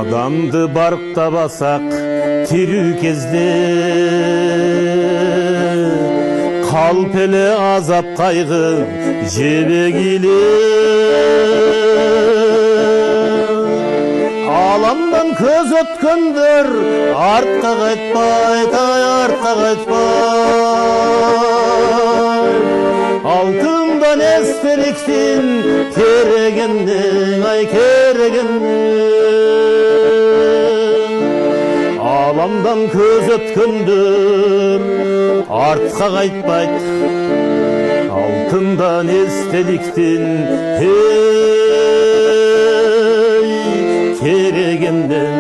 Адамды барктабасак тирүү кезде калп эле азап кайгы жебегиле. Аламдан көз өткөндөр артка кайтпайт, артка кайтпайт. Алтындан эстеликтин керегиндин, керегиндин. Аламдан көз өткөндөр артка кайтпайт. Алтындан эстеликтин kerегиндин.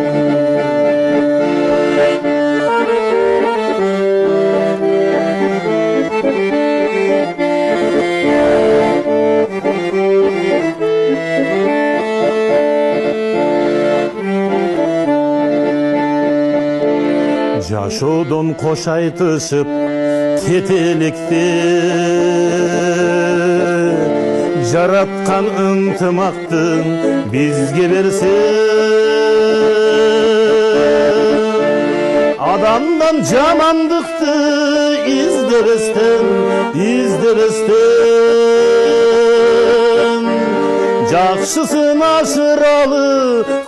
Жашоодон кош айтышып кетеликти, жараткан ынтымактын бизге берсин. Адамдан жамандыкты издебестен, жакшысын ашыралы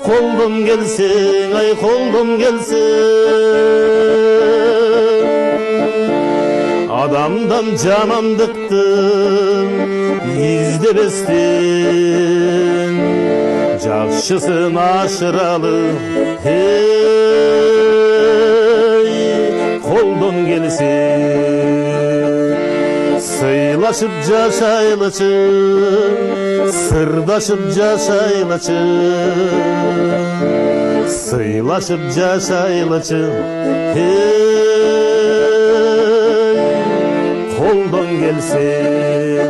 колдон келсең, ай колдон келсең. Адамдан жамандыкты издебестен, жакшысын ашыралы колдон келсең. Сыйлашып жашайлычы, сырдашып жашайлычы, сыйлашып жашайлычы, колдон келсең.